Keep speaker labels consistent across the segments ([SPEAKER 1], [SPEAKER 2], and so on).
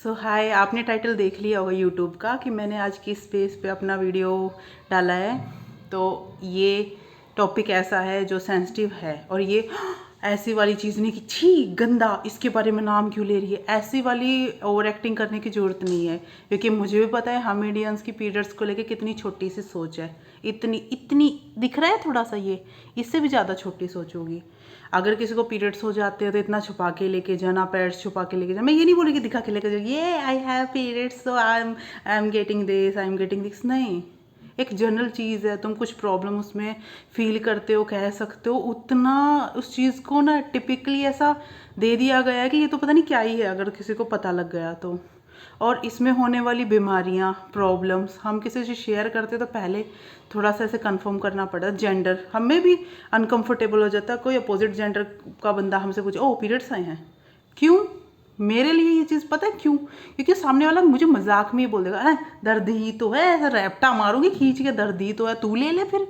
[SPEAKER 1] सो हाय, आपने टाइटल देख लिया होगा यूट्यूब का कि मैंने आज किस स्पेस पे अपना वीडियो डाला है। तो ये टॉपिक ऐसा है जो सेंसिटिव है, और ये ऐसी वाली चीज़ नहीं कि छी गंदा इसके बारे में नाम क्यों ले रही है, ऐसी वाली ओवर एक्टिंग करने की ज़रूरत नहीं है। क्योंकि मुझे भी पता है हम इंडियंस की पीरियड्स को लेके कितनी छोटी सी सोच है। इतनी इतनी दिख रहा है थोड़ा सा, ये इससे भी ज़्यादा छोटी सोच होगी। अगर किसी को पीरियड्स हो जाते हैं तो इतना छुपा के लेके जाना, पैड्स छुपा के लेके जाना। मैं ये नहीं बोलूँगी दिखा के लेके जाओ, ये I have periods so I am getting this, I am getting this. नहीं, एक जनरल चीज़ है, तुम कुछ प्रॉब्लम उसमें फील करते हो, कह सकते हो, उतना उस चीज़ को ना टिपिकली ऐसा दे दिया गया है कि ये तो पता नहीं क्या ही है अगर किसी को पता लग गया तो। और इसमें होने वाली बीमारियां, प्रॉब्लम्स हम किसी से शेयर करते तो पहले थोड़ा सा ऐसे कंफर्म करना पड़ता। जेंडर हमें भी अनकंफर्टेबल हो जाता है, कोई अपोजिट जेंडर का बंदा हमसे पूछे ओ पीरियड्स आए हैं, क्यों? मेरे लिए ये चीज़ पता है क्यों? क्योंकि सामने वाला मुझे मजाक में ही बोल देगा, अरे दर्द ही तो है, ऐसा रैप्टा मारूंगी खींच के, दर्द ही तो है, तू ले ले फिर।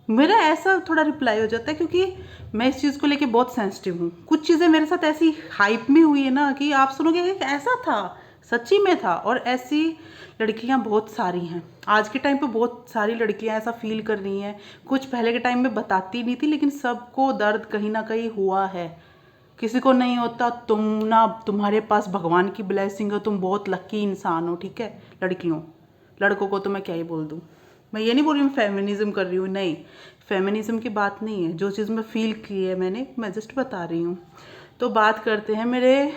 [SPEAKER 1] मेरा ऐसा थोड़ा रिप्लाई हो जाता है क्योंकि मैं इस चीज़ को लेके बहुत सेंसिटिव हूँ। कुछ चीज़ें मेरे साथ ऐसी हाइप में हुई है ना कि आप सुनोगे कि ऐसा था, सच्ची में था। और ऐसी लड़कियां बहुत सारी हैं आज के टाइम पे, बहुत सारी लड़कियां ऐसा फील कर रही हैं। कुछ पहले के टाइम में बताती नहीं थी, लेकिन सबको दर्द कहीं ना कहीं हुआ है। किसी को नहीं होता, तुम ना, तुम्हारे पास भगवान की ब्लेसिंग है, तुम बहुत लकी इंसान हो, ठीक है। लड़कियों, लड़कों को तो मैं क्या ही बोल दूँ। मैं ये नहीं बोल रही हूँ फेमिनिज्म कर रही हूँ, नहीं, फेमिनिज्म की बात नहीं है। जो चीज़ मैं फील की है मैंने, मैं जस्ट बता रही हूँ। तो बात करते हैं मेरे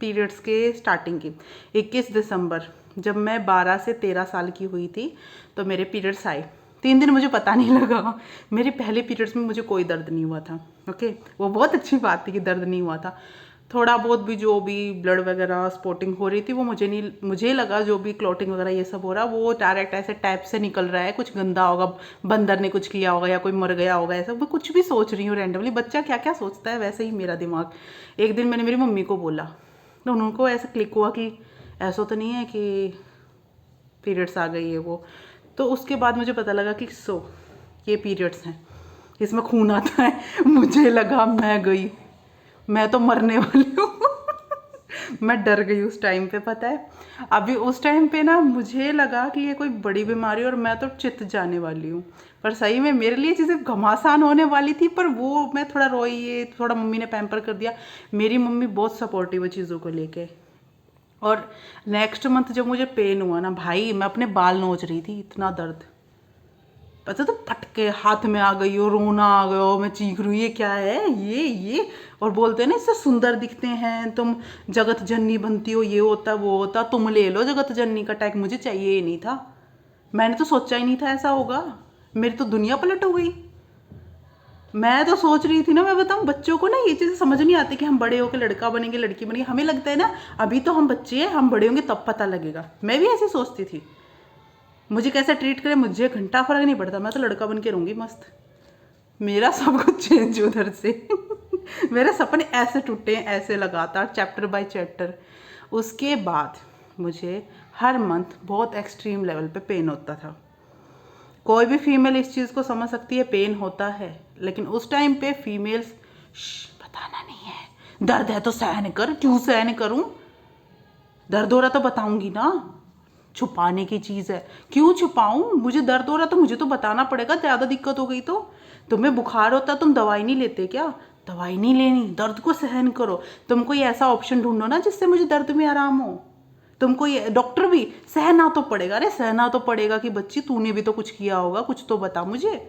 [SPEAKER 1] पीरियड्स के स्टार्टिंग की। 21 दिसंबर जब मैं 12 से 13 साल की हुई थी तो मेरे पीरियड्स आए। 3 दिन मुझे पता नहीं लगा। मेरे पहले पीरियड्स में मुझे कोई दर्द नहीं हुआ था। ओके, वो बहुत अच्छी बात थी कि दर्द नहीं हुआ था। थोड़ा बहुत भी जो भी ब्लड वगैरह स्पॉटिंग हो रही थी वो मुझे लगा जो भी क्लॉटिंग वगैरह ये सब हो रहा वो डायरेक्ट ऐसे टैप से निकल रहा है, कुछ गंदा होगा, बंदर ने कुछ किया होगा या कोई मर गया होगा, ऐसा मैं कुछ भी सोच रही हूँ रैंडमली। बच्चा क्या क्या सोचता है, वैसे ही मेरा दिमाग। एक दिन मैंने मेरी मम्मी को बोला तो उनको ऐसा क्लिक हुआ कि ऐसा तो नहीं है कि पीरियड्स आ गई है वो। तो उसके बाद मुझे पता लगा कि ये पीरियड्स हैं, इसमें खून आता है। मुझे लगा मैं गई, मैं तो मरने वाली हूँ। मैं डर गई उस टाइम पे, पता है। अभी उस टाइम पे ना मुझे लगा कि ये कोई बड़ी बीमारी और मैं तो चित जाने वाली हूँ। पर सही में मेरे लिए चीज़ें घमासान होने वाली थी, पर वो मैं थोड़ा रोई, ये थोड़ा मम्मी ने पैम्पर कर दिया। मेरी मम्मी बहुत सपोर्टिव है चीज़ों को लेके। और नेक्स्ट मंथ जब मुझे पेन हुआ ना भाई, मैं अपने बाल नोच रही थी, इतना दर्द। पता तो फटके हाथ में आ गई हो, रोना आ गया हो, मैं चीख रही हूँ ये क्या है, ये। और बोलते हैं ना इससे सुंदर दिखते हैं, तुम जगत जननी बनती हो, ये होता वो होता, तुम ले लो जगत जननी का टैग। मुझे चाहिए ही नहीं था, मैंने तो सोचा ही नहीं था ऐसा होगा। मेरी तो दुनिया पलट हो गई। मैं तो सोच रही थी ना, मैं बताऊं बच्चों को ना ये चीज़ें समझ नहीं आती कि हम बड़े होकर लड़का बनेंगे लड़की बनेंगे। हमें लगता है ना अभी तो हम बच्चे हैं, हम बड़े होंगे तब पता लगेगा। मैं भी ऐसे सोचती थी, मुझे कैसे ट्रीट करे मुझे घंटा फर्क नहीं पड़ता, मैं तो लड़का बन के रहूँगी मस्त। मेरा सब कुछ चेंज उधर से। मेरे सपने ऐसे टूटे ऐसे लगातार, चैप्टर बाय चैप्टर। उसके बाद मुझे हर मंथ बहुत एक्सट्रीम लेवल पे पेन होता था। कोई भी फीमेल इस चीज़ को समझ सकती है, पेन होता है। लेकिन उस टाइम पे फीमेल्स बताना नहीं है, दर्द है तो सहन कर। क्यों सहन करूं? दर्द हो रहा तो बताऊंगी ना, छुपाने की चीज़ है। क्यों छुपाऊं? मुझे दर्द हो रहा तो मुझे तो बताना पड़ेगा। ज़्यादा दिक्कत हो गई तो तुम्हें बुखार होता तुम दवाई नहीं लेते क्या? दवाई नहीं लेनी, दर्द को सहन करो। तुम कोई ऐसा ऑप्शन ढूंढो ना जिससे मुझे दर्द में आराम हो। तुमको ये डॉक्टर भी सहना तो पड़ेगा। अरे सहना तो पड़ेगा कि बच्ची तूने भी तो कुछ किया होगा, कुछ तो बता मुझे।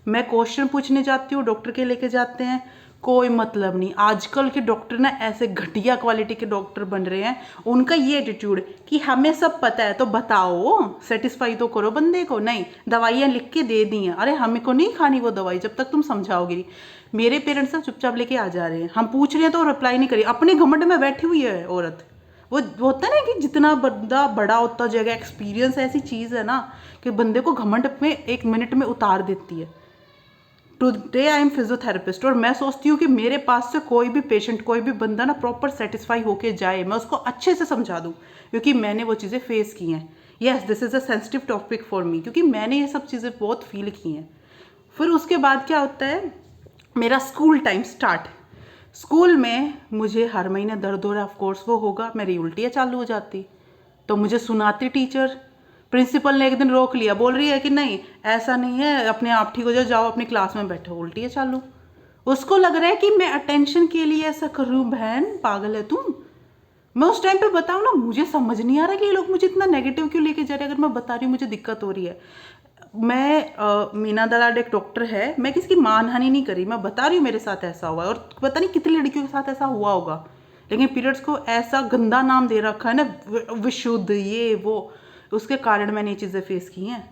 [SPEAKER 1] मैं क्वेश्चन पूछने जाती हूँ, डॉक्टर के लेके जाते हैं, कोई मतलब नहीं। आजकल के डॉक्टर ना ऐसे घटिया क्वालिटी के डॉक्टर बन रहे हैं। उनका ये एटीट्यूड कि हमें सब पता है तो बताओ, सेटिस्फाई तो करो बंदे को। नहीं, दवाइयाँ लिख के दे दी हैं, अरे हमें को नहीं खानी वो दवाई जब तक तुम समझाओगे नहीं। मेरे पेरेंट्स सब चुपचाप लेके आ जा रहे हैं, हम पूछ रहे हैं तो रिप्लाई नहीं करिए। अपने घमंड में बैठी हुई है औरत। वो होता है ना कि जितना बंदा बड़ा होता जाएगा, एक्सपीरियंस ऐसी चीज़ है ना कि बंदे को घमंड में 1 मिनट में उतार देती है। टुडे आई एम फिजियोथेरेपिस्ट और मैं सोचती हूँ कि मेरे पास से कोई भी पेशेंट, कोई भी बंदा ना प्रॉपर सेटिस्फाई होके जाए, मैं उसको अच्छे से समझा दूँ, क्योंकि मैंने वो चीज़ें फेस की हैं। Yes, this is a sensitive topic for me, क्योंकि मैंने ये सब चीज़ें बहुत फील की हैं। फिर उसके बाद क्या होता है, मेरा स्कूल टाइम स्टार्ट। स्कूल में मुझे हर महीने दर्द हो रहा, ऑफ कोर्स वो होगा, मेरी उल्टियाँ चालू हो जाती, तो मुझे सुनाती टीचर। प्रिंसिपल ने एक दिन रोक लिया, बोल रही है कि नहीं ऐसा नहीं है, अपने आप ठीक हो जाओ, जाओ अपनी क्लास में बैठो, उल्टियाँ चालू। उसको लग रहा है कि मैं अटेंशन के लिए ऐसा कर रही हूँ। बहन पागल है तुम। मैं उस टाइम पे बताऊँ ना, मुझे समझ नहीं आ रहा कि ये लोग मुझे इतना नेगेटिव क्यों लेके जा रहे हैं। अगर मैं बता रही हूँ मुझे दिक्कत हो रही है, मीना दलाल एक डॉक्टर है, मैं किसी की मानहानि नहीं करी, मैं बता रही हूँ मेरे साथ ऐसा हुआ है, और पता नहीं कितनी लड़कियों के साथ ऐसा हुआ होगा, लेकिन पीरियड्स को ऐसा गंदा नाम दे रखा है ना, विशुद्ध ये वो, उसके कारण मैंने ये चीज़ें फेस की हैं।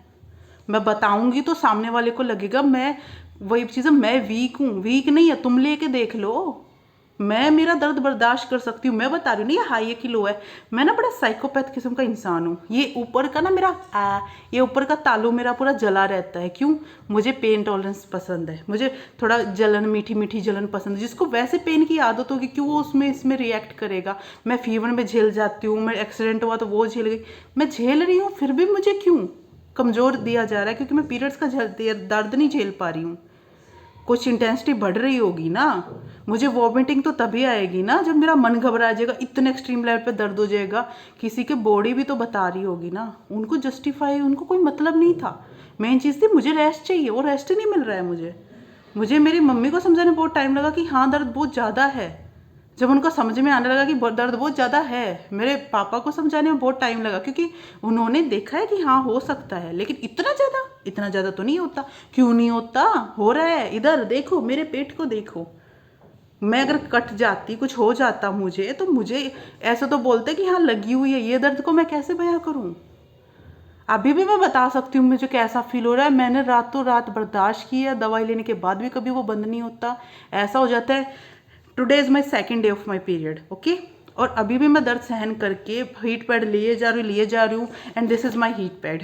[SPEAKER 1] मैं बताऊंगी तो सामने वाले को लगेगा मैं वही चीज़, मैं वीक हूँ। वीक नहीं है, तुम लेके देख लो, मैं मेरा दर्द बर्दाश्त कर सकती हूँ। मैं बता रही हूँ ना, ये हाई है कि लो है, मैं ना बड़ा साइकोपैथ किस्म का इंसान हूँ। ये ऊपर का ना मेरा ये ऊपर का तालू मेरा पूरा जला रहता है। क्यों? मुझे पेन टॉलरेंस पसंद है, मुझे थोड़ा जलन, मीठी मीठी जलन पसंद है। जिसको वैसे पेन की आदत होगी क्यों वो उसमें इसमें रिएक्ट करेगा। मैं फीवर में झेल जाती हूँ, मैं एक्सीडेंट हुआ तो वो झेल गई, मैं झेल रही हूँ, फिर भी मुझे क्यों कमज़ोर दिया जा रहा है? क्योंकि मैं पीरियड्स का दर्द नहीं झेल पा रही हूँ। कुछ इंटेंसिटी बढ़ रही होगी ना, मुझे वॉमिटिंग तो तभी आएगी ना जब मेरा मन घबरा जाएगा, इतने एक्सट्रीम लेवल पे दर्द हो जाएगा। किसी के बॉडी भी तो बता रही होगी ना, उनको जस्टिफाई, उनको कोई मतलब नहीं था। मेन चीज़ थी मुझे रेस्ट चाहिए, वो रेस्ट ही नहीं मिल रहा है मुझे मेरी मम्मी को समझाने में बहुत टाइम लगा कि हाँ दर्द बहुत ज़्यादा है। जब उनको समझ में आने लगा कि दर्द बहुत ज़्यादा है, मेरे पापा को समझाने में बहुत टाइम लगा, क्योंकि उन्होंने देखा है कि हाँ हो सकता है, लेकिन इतना ज़्यादा तो नहीं होता। क्यों नहीं होता? हो रहा है, इधर देखो, मेरे पेट को देखो। मैं अगर कट जाती, कुछ हो जाता मुझे, तो मुझे ऐसा तो बोलते कि हाँ लगी हुई है, ये दर्द को मैं कैसे बयां करूँ? अभी भी मैं बता सकती हूँ मुझे कैसा फील हो रहा है। मैंने रातों रात बर्दाश्त किया, दवाई लेने के बाद भी कभी वो बंद नहीं होता। ऐसा हो जाता है, today is my second day of my period, okay, और अभी भी मैं दर्द सहन करके हीट पैड लिए जा रही हूँ, and this is my heat pad.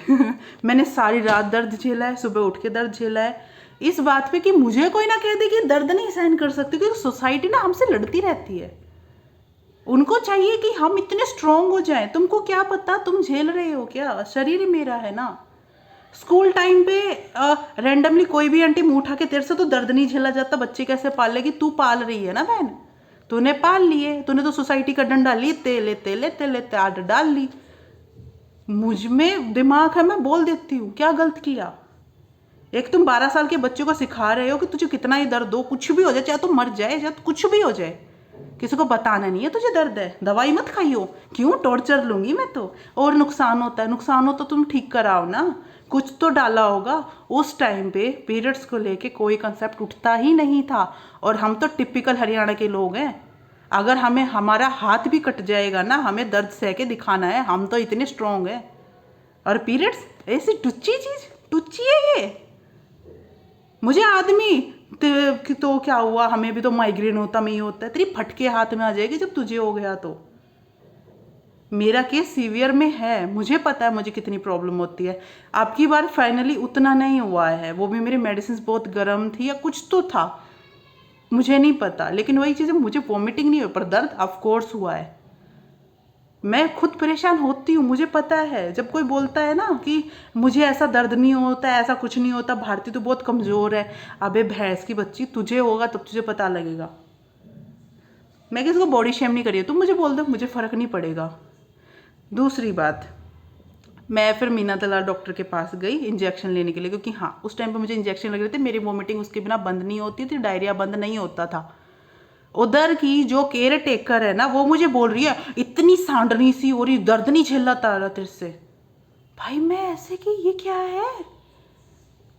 [SPEAKER 1] मैंने सारी रात दर्द झेला है, सुबह उठ के दर्द झेला है, इस बात पे कि मुझे कोई ना कह दे कि दर्द नहीं सहन कर सकती, क्योंकि सोसाइटी ना हमसे लड़ती रहती है। उनको चाहिए कि हम इतने स्ट्रांग हो जाएं। तुमको क्या पता तुम झेल रहे हो क्या? शरीर मेरा है ना। स्कूल टाइम पे रैंडमली कोई भी आंटी मुंह उठा के, तेरे से तो दर्द नहीं झेला जाता, बच्चे कैसे पाल लेगी? तू पाल रही है ना बहन, तूने पाल लिए, तूने तो सोसाइटी का डंडा लेते लेते लेते लेते आदत डाल ली। मुझ में दिमाग है, मैं बोल देती हूँ क्या गलत किया। एक तुम 12 साल के बच्चों को सिखा रहे हो कि तुझे कितना ही दर्द हो, कुछ भी हो जाए, चाहे तो मर जाए, चाहे कुछ भी हो जाए, किसी को बताना नहीं है तुझे दर्द है, दवाई मत खाइयो। क्यों? टॉर्चर लूंगी मैं तो, और नुकसान होता है, नुकसान हो तो तुम ठीक कराओ ना, कुछ तो डाला होगा। उस टाइम पे पीरियड्स को लेके कोई कंसेप्ट उठता ही नहीं था, और हम तो टिपिकल हरियाणा के लोग हैं। अगर हमें हमारा हाथ भी कट जाएगा ना, हमें दर्द सह के दिखाना है, हम तो इतने स्ट्रांग हैं। और पीरियड्स ऐसी टुच्ची चीज, टुच्ची है ये। मुझे आदमी तो क्या हुआ, हमें भी तो माइग्रेन होता में ही होता है, तेरी फटके हाथ में आ जाएगी जब तुझे हो गया तो। मेरा केस सीवियर में है, मुझे पता है मुझे कितनी प्रॉब्लम होती है। आपकी बार फाइनली उतना नहीं हुआ है, वो भी मेरी मेडिसिन बहुत गर्म थी या कुछ तो था, मुझे नहीं पता, लेकिन वही चीज़, मुझे वॉमिटिंग नहीं हुई पर दर्द ऑफ कोर्स हुआ है। मैं खुद परेशान होती हूँ, मुझे पता है। जब कोई बोलता है ना कि मुझे ऐसा दर्द नहीं होता, ऐसा कुछ नहीं होता, भारती तो बहुत कमज़ोर है, अबे भैंस की बच्ची, तुझे होगा तब तुझे पता लगेगा। मैं किसी को बॉडी शेम नहीं करी है, तुम मुझे बोल दो, मुझे फ़र्क नहीं पड़ेगा। दूसरी बात, मैं फिर मीना दलाल डॉक्टर के पास गई इंजेक्शन लेने के लिए, क्योंकि हाँ उस टाइम पे मुझे इंजेक्शन लग रहे थे, मेरी वॉमिटिंग उसके बिना बंद नहीं होती थी, डायरिया बंद नहीं होता था। उधर की जो केयर टेकर है ना, वो मुझे बोल रही है इतनी सांडनी सी हो रही, दर्द नहीं झेलता रहा तेरे से। भाई मैं ऐसे कि ये क्या है,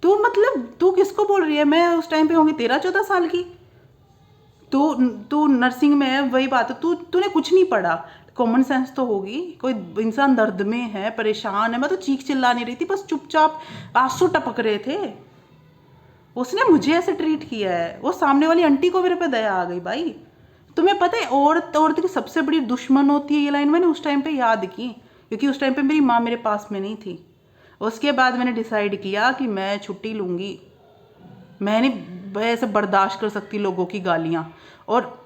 [SPEAKER 1] तू मतलब तू किसको बोल रही है? मैं उस टाइम पे होंगी 13-14 साल की, तू तू नर्सिंग में है, वही बात है, तूने कुछ नहीं पढ़ा, कॉमन सेंस तो होगी। कोई इंसान दर्द में है, परेशान है, मैं तो चीख चिल्ला नहीं रही थी, बस चुपचाप आंसू टपक रहे थे। उसने मुझे ऐसे ट्रीट किया है, वो सामने वाली आंटी को मेरे पे दया आ गई। भाई तुम्हें पता है औरत की सबसे बड़ी दुश्मन होती है, ये लाइन मैंने उस टाइम पे याद की, क्योंकि उस टाइम पे मेरी माँ मेरे पास में नहीं थी। उसके बाद मैंने डिसाइड किया कि मैं छुट्टी लूँगी, मैं नहीं ऐसे बर्दाश्त कर सकती लोगों की गालियाँ। और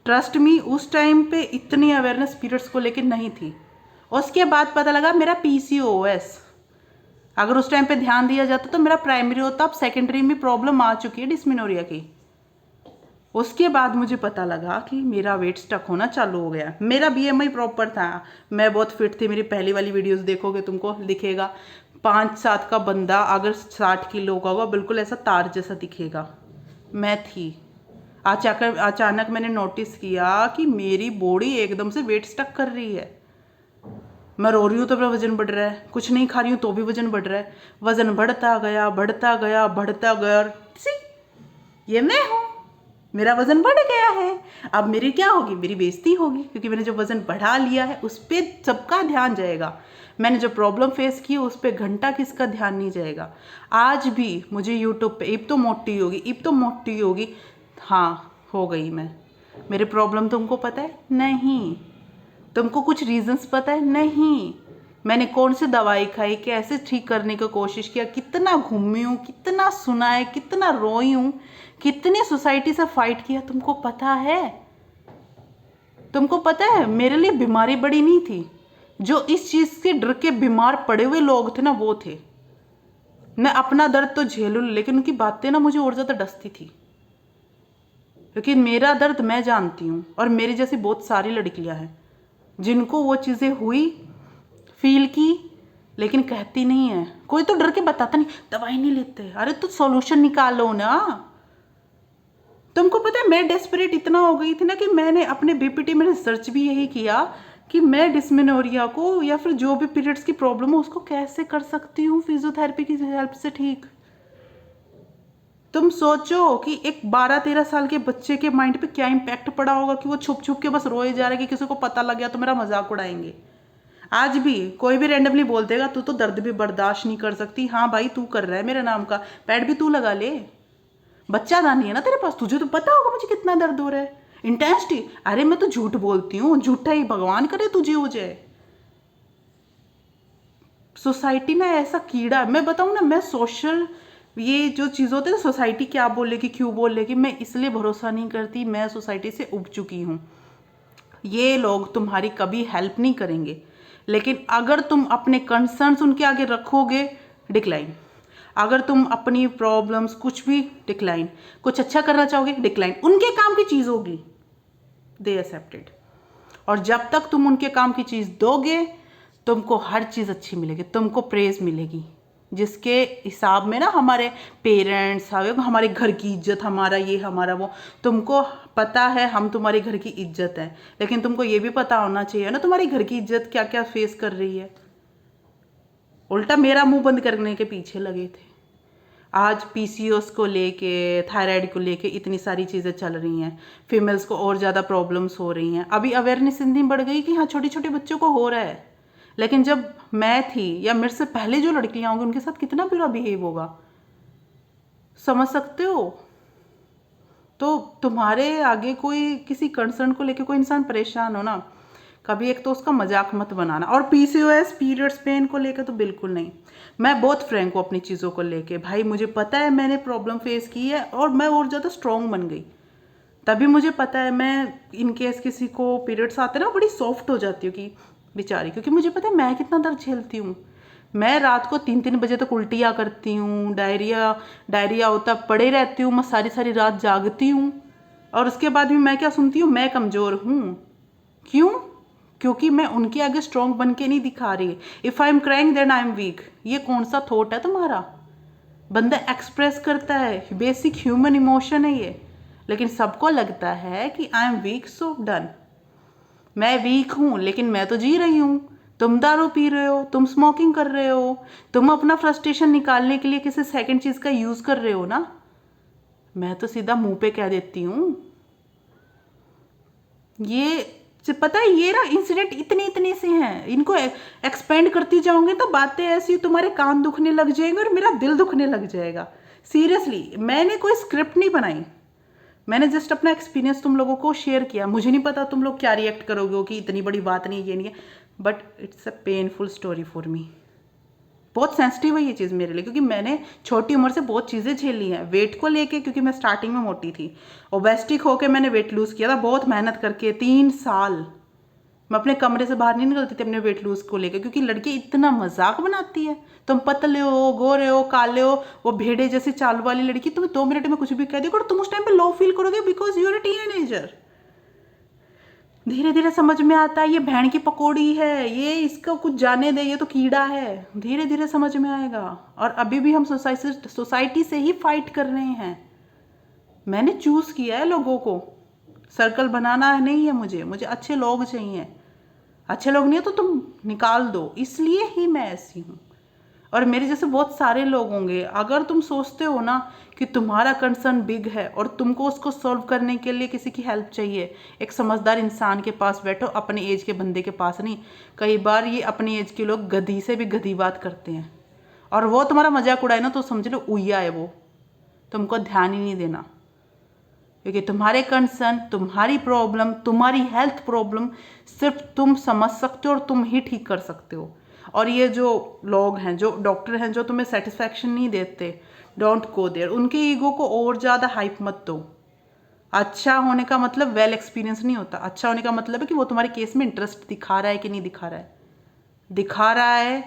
[SPEAKER 1] ट्रस्ट मी उस टाइम पे इतनी अवेयरनेस पीरियड्स को लेकर नहीं थी। उसके बाद पता लगा मेरा PCOS, अगर उस टाइम पे ध्यान दिया जाता तो मेरा प्राइमरी होता, अब सेकेंडरी में प्रॉब्लम आ चुकी है डिस्मेनोरिया की। उसके बाद मुझे पता लगा कि मेरा वेट स्टक होना चालू हो गया। मेरा बीएमआई प्रॉपर था, मैं बहुत फिट थी। मेरी पहली वाली वीडियोस देखोगे तुमको दिखेगा 5-7 का बंदा अगर 60 किलो का होगा बिल्कुल ऐसा तार जैसा दिखेगा, मैं थी। अचानक मैंने नोटिस किया कि मेरी बॉडी एकदम से वेट स्टक कर रही है। मैं रो रही हूँ तो मेरा वजन बढ़ रहा है, कुछ नहीं खा रही हूँ तो भी वजन बढ़ रहा है। वजन बढ़ता गया बढ़ता गया बढ़ता गया, ये मैं हूँ, मेरा वजन बढ़ गया है। अब मेरी क्या होगी, मेरी बेइज्जती होगी, क्योंकि मैंने जो वजन बढ़ा लिया है उस पर सबका ध्यान जाएगा। मैंने जो प्रॉब्लम फेस की उस पर घंटा किसका ध्यान नहीं जाएगा। आज भी मुझे यूट्यूब पे इब तो मोटी होगी, इब तो मोटी होगी, हाँ हो गई मैं। मेरे प्रॉब्लम तुमको पता है नहीं, तुमको कुछ रीजंस पता है नहीं, मैंने कौन सी दवाई खाई, कैसे ठीक करने की कोशिश किया, कितना घूमी हूँ, कितना सुना है, कितना रोई हूँ, कितनी सोसाइटी से फाइट किया, तुमको पता है? तुमको पता है मेरे लिए बीमारी बड़ी नहीं थी, जो इस चीज से डर के बीमार पड़े हुए लोग थे ना वो थे। मैं अपना दर्द तो झेलूं लेकिन उनकी बातें ना मुझे और ज्यादा डसती थी, क्योंकि मेरा दर्द मैं जानती हूँ और मेरी जैसी बहुत सारी लड़कियां हैं जिनको वो चीजें हुई, फील की, लेकिन कहती नहीं है। कोई तो डर के बताता नहीं, दवाई नहीं लेते, अरे तो सॉल्यूशन निकालो ना। तुमको पता है मैं डेस्परेट इतना हो गई थी ना कि मैंने अपने बीपीटी में रिसर्च भी यही किया कि मैं डिस्मेनोरिया को या फिर जो भी पीरियड्स की प्रॉब्लम हो उसको कैसे कर सकती हूँ फिजियोथेरेपी की हेल्प से ठीक। तुम सोचो कि एक 12-13 साल के बच्चे के माइंड पे क्या इम्पैक्ट पड़ा होगा कि वो छुप छुप के बस रोए जा रहा है कि किसी को पता लग गया तो मेरा मजाक उड़ाएंगे। आज भी कोई भी रैंडमली बोल देगा तू तो दर्द भी बर्दाश्त नहीं कर सकती, हाँ भाई तू कर रहा है मेरे नाम का पैड भी तू लगा ले, बच्चा दानी है ना तेरे पास, तुझे तो पता होगा मुझे कितना दर्द हो रहा है, इंटेंसिटी। अरे मैं तो झूठ बोलती हूँ, झूठा ही भगवान करे तुझे हो जाए। सोसाइटी ना ऐसा कीड़ा, मैं बताऊँ ना, मैं सोशल ये जो चीज़ होती है ना, सोसाइटी क्या बोलेगी क्यों बोलेगी, मैं इसलिए भरोसा नहीं करती। मैं सोसाइटी से उब चुकी हूँ। ये लोग तुम्हारी कभी हेल्प नहीं करेंगे, लेकिन अगर तुम अपने कंसर्न्स उनके आगे रखोगे, डिक्लाइन। अगर तुम अपनी प्रॉब्लम्स कुछ भी, डिक्लाइन। कुछ अच्छा करना चाहोगे, डिक्लाइन। उनके काम की चीज़ होगी, दे एक्सेप्टेड। और जब तक तुम उनके काम की चीज़ दोगे तुमको हर चीज़ अच्छी मिलेगी, तुमको प्रेज मिलेगी, जिसके हिसाब में ना हमारे पेरेंट्स, हमारे घर की इज्जत, हमारा ये हमारा वो, तुमको पता है हम तुम्हारे घर की इज्जत है, लेकिन तुमको ये भी पता होना चाहिए ना तुम्हारी घर की इज्जत क्या क्या फेस कर रही है। उल्टा मेरा मुंह बंद करने के पीछे लगे थे। आज पीसीओएस को लेके, थायराइड को लेके इतनी सारी चीज़ें चल रही हैं, फीमेल्स को और ज़्यादा प्रॉब्लम्स हो रही हैं। अभी अवेयरनेस इतनी बढ़ गई कि हाँ छोटे छोटे बच्चों को हो रहा है, लेकिन जब मैं थी या मेरे से पहले जो लड़कियां होंगी उनके साथ कितना बुरा बिहेव होगा, समझ सकते हो? तो तुम्हारे आगे कोई किसी कंसर्न को लेके कोई इंसान परेशान हो ना, कभी एक तो उसका मजाक मत बनाना। और पीसीओएस, पीरियड्स पेन को लेके तो बिल्कुल नहीं। मैं बहुत फ्रैंक हूँ अपनी चीज़ों को लेके, भाई मुझे पता है मैंने प्रॉब्लम फेस की है और मैं और ज़्यादा स्ट्रॉन्ग बन गई। तभी मुझे पता है मैं इन केस किसी को पीरियड्स आते ना बड़ी सॉफ्ट हो जाती हूँ कि बेचारी, क्योंकि मुझे पता है मैं कितना दर्द झेलती हूँ। मैं रात को 3-3 बजे तक उल्टियाँ करती हूँ, डायरिया होता पड़े रहती हूँ, मैं सारी सारी रात जागती हूँ, और उसके बाद भी मैं क्या सुनती हूँ, मैं कमज़ोर हूँ। क्यों? क्योंकि मैं उनके आगे स्ट्रॉन्ग बन के नहीं दिखा रही। If I am crying then I am weak, ये कौन सा थॉट है तुम्हारा? बंदा एक्सप्रेस करता है, बेसिक ह्यूमन इमोशन है ये, लेकिन सबको लगता है कि आई एम वीक सो डन। मैं वीक हूँ लेकिन मैं तो जी रही हूँ। तुम दारू पी रहे हो, तुम स्मोकिंग कर रहे हो, तुम अपना फ्रस्ट्रेशन निकालने के लिए किसी सेकंड चीज़ का यूज़ कर रहे हो ना। मैं तो सीधा मुंह पे कह देती हूँ। ये पता है ये ना इंसिडेंट इतने इतने से हैं, इनको एक्सपेंड करती जाऊंगी तो बातें ऐसी तुम्हारे कान दुखने लग जाएंगे और मेरा दिल दुखने लग जाएगा। सीरियसली मैंने कोई स्क्रिप्ट नहीं बनाई, मैंने जस्ट अपना एक्सपीरियंस तुम लोगों को शेयर किया। मुझे नहीं पता तुम लोग क्या रिएक्ट करोगे कि इतनी बड़ी बात नहीं, ये नहीं है, but it's a painful story for me. बहुत सेंसिटिव है ये चीज़ मेरे लिए, क्योंकि मैंने छोटी उम्र से बहुत चीज़ें झेली हैं। वेट को लेके, क्योंकि मैं स्टार्टिंग में मोटी थी, ओबेस्टिक होके मैंने वेट लूज़ किया था बहुत मेहनत करके 3 साल। मैं अपने कमरे से बाहर नहीं निकलती थी अपने वेट लूज को लेकर, क्योंकि लड़की इतना मजाक बनाती है। तुम पतले हो, गोरे हो, काले हो, वो भेड़े जैसी चाल वाली लड़की तुम्हें 2 मिनट में कुछ भी कह देगी और तुम उस टाइम पे लो फील करोगे because you are a teenager. धीरे धीरे समझ में आता है ये भेड़ की पकौड़ी है, ये इसको कुछ जाने दे, ये तो कीड़ा है। धीरे धीरे समझ में आएगा। और अभी भी हम सोसाइटी से ही फाइट कर रहे हैं। मैंने चूज किया है लोगों को, सर्कल बनाना नहीं है मुझे अच्छे लोग चाहिए। अच्छे लोग नहीं है तो तुम निकाल दो, इसलिए ही मैं ऐसी हूँ। और मेरे जैसे बहुत सारे लोग होंगे। अगर तुम सोचते हो ना कि तुम्हारा कंसर्न बिग है और तुमको उसको सॉल्व करने के लिए किसी की हेल्प चाहिए, एक समझदार इंसान के पास बैठो, अपने एज के बंदे के पास नहीं। कई बार ये अपनी एज के लोग गधी से भी गधी बात करते हैं और वो तुम्हारा मजाक उड़ाए ना तो समझ लो उइया है वो, तुमको ध्यान ही नहीं देना। क्योंकि तुम्हारे कंसर्न, तुम्हारी प्रॉब्लम, तुम्हारी हेल्थ प्रॉब्लम सिर्फ तुम समझ सकते हो और तुम ही ठीक कर सकते हो। और ये जो लोग हैं, जो डॉक्टर हैं, जो तुम्हें सेटिस्फैक्शन नहीं देते, डोंट गो देयर। उनके ईगो को और ज़्यादा हाइप मत दो। अच्छा होने का मतलब वेल एक्सपीरियंस नहीं होता। अच्छा होने का मतलब है कि वो तुम्हारे केस में इंटरेस्ट दिखा रहा है कि नहीं दिखा रहा है। दिखा रहा है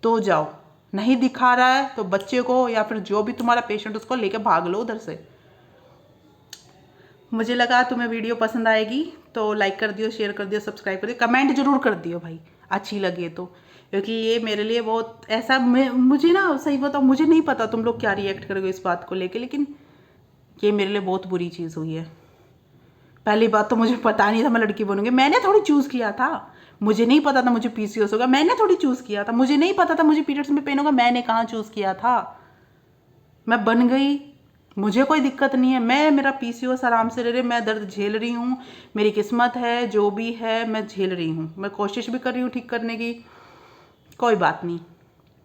[SPEAKER 1] तो जाओ, नहीं दिखा रहा है तो बच्चे को या फिर जो भी तुम्हारा पेशेंट उसको लेकर भाग लो उधर से। मुझे लगा तुम्हें वीडियो पसंद आएगी तो लाइक कर दियो, शेयर कर दियो, सब्सक्राइब कर दियो, कमेंट जरूर कर दियो भाई अच्छी लगे तो। क्योंकि ये मेरे लिए बहुत ऐसा, मुझे ना सही बताओ, मुझे नहीं पता तुम लोग क्या रिएक्ट करोगे इस बात को लेके, लेकिन ये मेरे लिए बहुत बुरी चीज़ हुई है। पहली बात तो मुझे पता नहीं था मैं लड़की बनूंगी। मैंने थोड़ी चूज़ किया था, मुझे नहीं पता था मुझे पीसीओएस होगा। मैंने थोड़ी चूज़ किया था, मुझे नहीं पता था मुझे पीरियड्स में पेन होगा। मैंने कहाँ चूज़ किया था, मैं बन गई। मुझे कोई दिक्कत नहीं है, मैं मेरा पीसीओएस आराम से ले रही, मैं दर्द झेल रही हूँ, मेरी किस्मत है, जो भी है मैं झेल रही हूँ। मैं कोशिश भी कर रही हूँ ठीक करने की, कोई बात नहीं।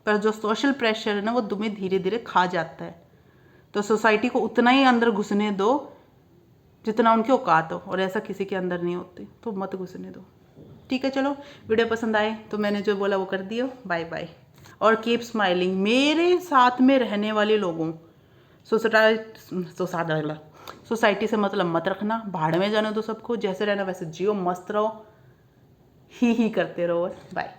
[SPEAKER 1] पर जो सोशल प्रेशर है ना वो तुम्हें धीरे धीरे खा जाता है। तो सोसाइटी को उतना ही अंदर घुसने दो जितना उनकी औकात हो, और ऐसा किसी के अंदर नहीं होती, तो मत घुसने दो। ठीक है, चलो वीडियो पसंद आए तो मैंने जो बोला वो कर दियो। Bye bye. और कीप स्माइलिंग। मेरे साथ में रहने वाले लोगों, सोसाइटी से मतलब मत रखना, भाड़ में जाने दो सबको। जैसे रहना वैसे जियो, मस्त रहो, ही करते रहो। बाय।